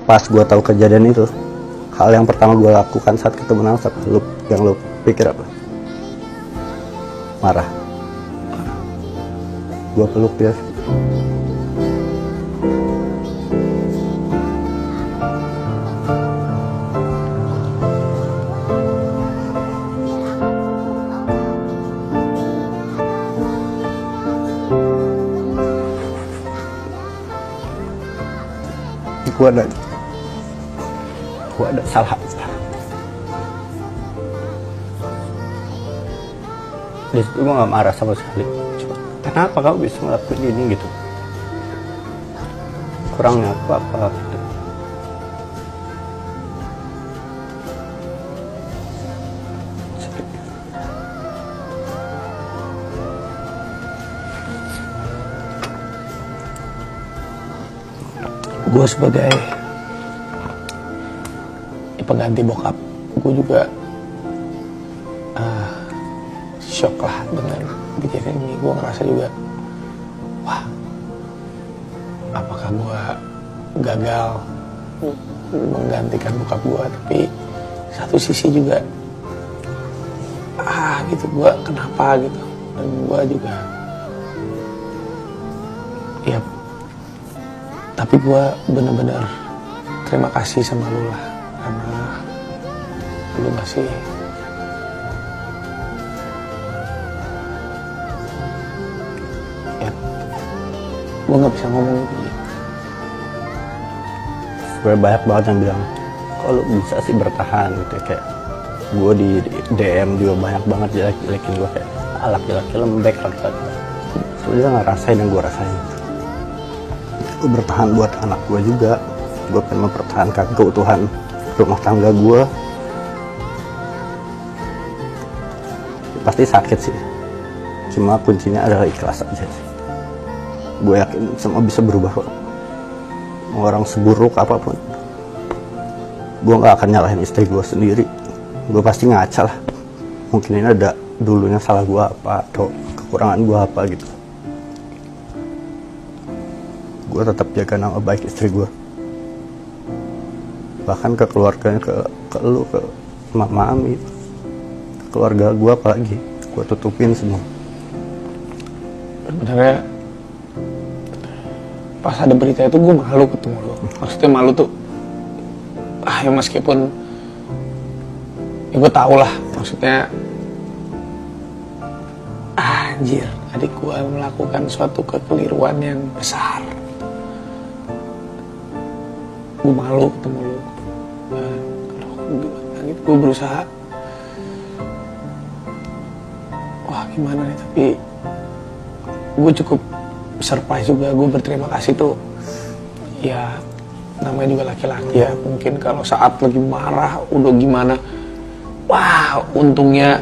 Pas gue tahu kejadian itu, hal yang pertama gue lakukan saat ketemu Nalsa, yang lu pikir apa? Marah. Gue peluk dia. Gue ada salah apa? Di situ gue nggak marah sama sekali. Cuma, kenapa kamu bisa ngelakuin ini gitu? Kurangnya aku apa? Gitu. Gue sebagai pengganti bokap, gue juga shock lah dengan kejadian ini. Gue ngerasa juga, wah, apakah gue gagal menggantikan bokap gue? Tapi satu sisi juga, gitu, gue kenapa gitu? Dan gue juga, ya, tapi gue bener-bener terima kasih sama lu lah, karena lu masih ya, gue nggak bisa ngomong gitu. Sebenarnya banyak banget yang bilang, kok lu bisa sih bertahan gitu, kayak gue di DM juga banyak banget jelek-jelekin gue, kayak laki-laki lembek, laki-laki. Sebenarnya nggak rasain yang gue rasain. Gue bertahan buat anak gue juga. Gue pengen mempertahankan keutuhan rumah tangga gue. Pasti sakit sih, cuma kuncinya adalah ikhlas aja sih. Gue yakin semua bisa berubah kok. Mau orang seburuk apapun, gue gak akan nyalahin istri gue sendiri. Gue pasti ngaca lah, mungkin ini ada dulunya salah gue apa, atau kekurangan gue apa gitu. Gue tetap jaga nama baik istri gue, bahkan ke keluarganya, ke lu, ke mama Ami, keluarga gue apalagi, gue tutupin semua. Sebenarnya pas ada berita itu gue malu ketemu lo. Maksudnya malu tuh, ya meskipun ya gue tau lah, maksudnya anjir, adik gue melakukan suatu kekeliruan yang besar. Gue malu ketemu lo. Gitu, gue berusaha, wah gimana nih, tapi gue cukup surprise juga. Gue berterima kasih tuh, ya namanya juga laki-laki ya, mungkin kalau saat lagi marah udah gimana, wah untungnya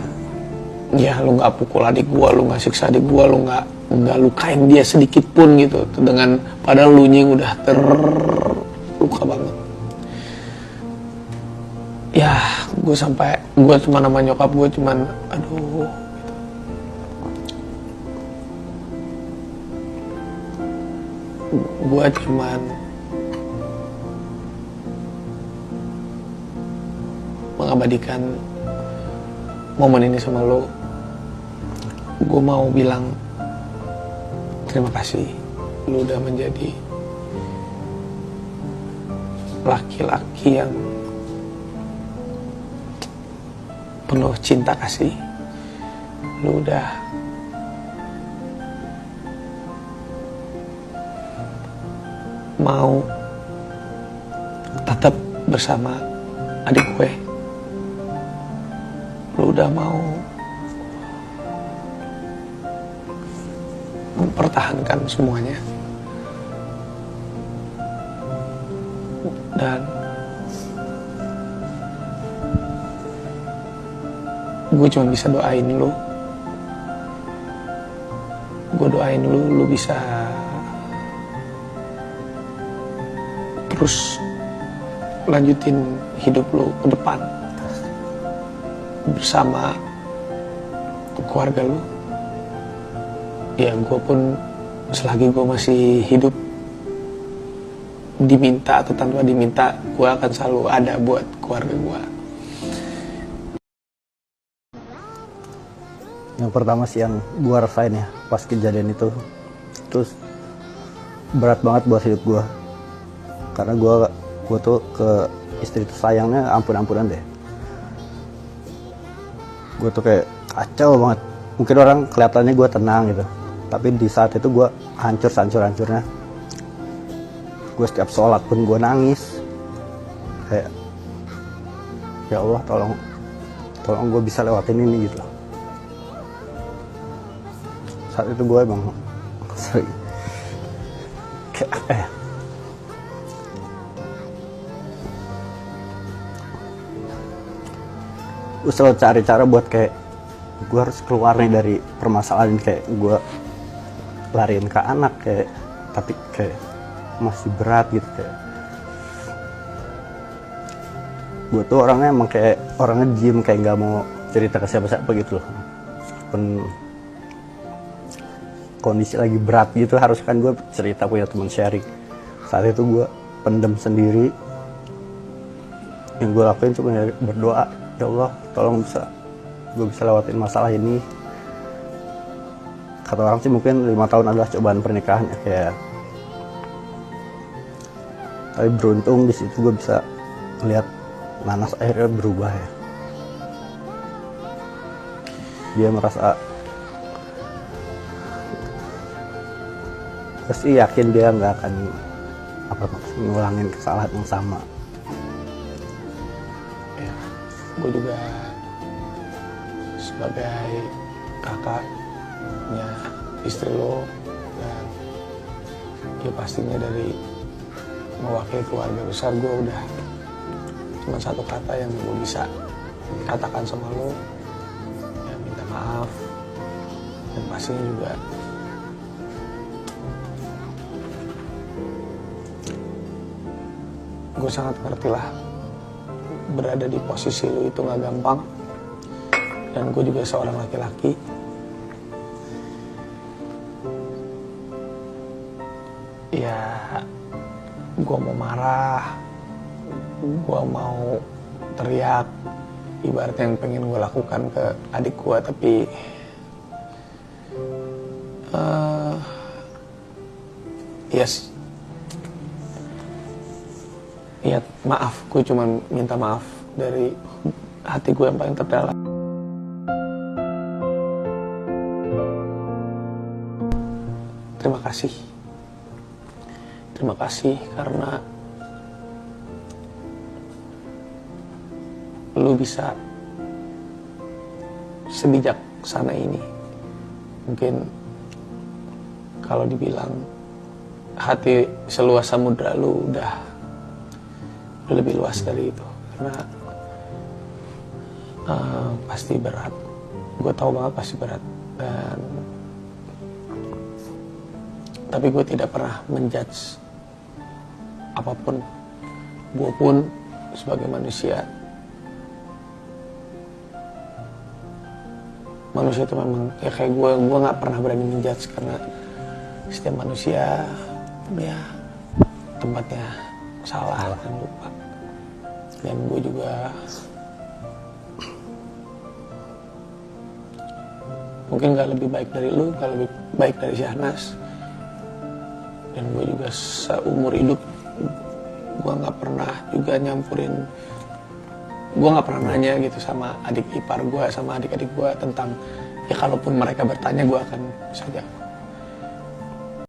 ya lu nggak pukul adik gue, lu nggak siksa adik gue, lu nggak lukain dia sedikit pun gitu, dengan padahal lu nya udah terluka banget. Ya gue cuma nama nyokap gue cuman aduh gitu. Gue cuman mengabadikan momen ini sama lo. Gue mau bilang terima kasih, lo udah menjadi laki-laki yang penuh cinta kasih. Lu udah mau tetap bersama adik gue. Lu udah mau mempertahankan semuanya. Dan gue cuma bisa doain lu. Gue doain lu bisa terus lanjutin hidup lu ke depan bersama keluarga lu. Ya gue pun selagi gue masih hidup, diminta atau tanpa diminta, gue akan selalu ada buat keluarga gue. Yang pertama sih yang gue rasain ya pas kejadian itu, terus berat banget buat hidup gue, karena gue tuh ke istri tuh sayangnya ampun-ampunan deh. Gue tuh kayak kacau banget. Mungkin orang kelihatannya gue tenang gitu, tapi di saat itu gue hancur-hancurnya. Gue setiap sholat pun gue nangis, kayak ya Allah tolong gue bisa lewatin ini gitu. Saat itu gue emang sering kayak apa ya, gue selalu cari cara buat kayak gue harus keluar nih dari permasalahan, kayak gue lariin ke anak kayak, tapi kayak masih berat gitu. Kayak gue tuh orangnya emang kayak orangnya diem, kayak nggak mau cerita ke siapa-siapa gitu loh. Pun kondisi lagi berat gitu, harus kan gue cerita, punya teman sharing. Saat itu gue pendem sendiri. Yang gue lakuin cuma berdoa, ya Allah tolong gue bisa lewatin masalah ini. Kata orang sih mungkin 5 tahun adalah cobaan pernikahannya kayak, tapi beruntung di situ gue bisa melihat Nanas akhirnya berubah ya. Dia merasa, pasti yakin dia nggak akan ngulangin kesalahan yang sama. Ya, gue juga sebagai kakaknya istri lo, dan ya pastinya dari mewakili keluarga besar, gue udah cuma satu kata yang gue bisa katakan sama lo, ya minta maaf. Dan pastinya juga gue sangat ngerti lah, berada di posisi lu itu gak gampang. Dan gue juga seorang laki-laki. Ya, gue mau marah, gue mau teriak, ibaratnya yang pengen gue lakukan ke adik gue, tapi yes, ya maaf, gue cuma minta maaf dari hati gue yang paling terdalam. Terima kasih karena lu bisa sebijaksana ini. Mungkin kalau dibilang hati seluas samudra, lu udah lebih luas dari itu. Karena pasti berat, gue tahu banget pasti berat. Dan tapi gue tidak pernah menjudge apapun. Gue pun sebagai manusia itu memang ya kayak gue nggak pernah berani menjudge, karena setiap manusia ya tempatnya salah dan lupa. Dan gue juga mungkin gak lebih baik dari lu, gak lebih baik dari Syahnas. Dan gue juga seumur hidup gue gak pernah juga nyampurin, gue gak pernah nanya gitu sama adik ipar gue, sama adik-adik gue tentang, ya kalaupun mereka bertanya gue akan bisa jawab.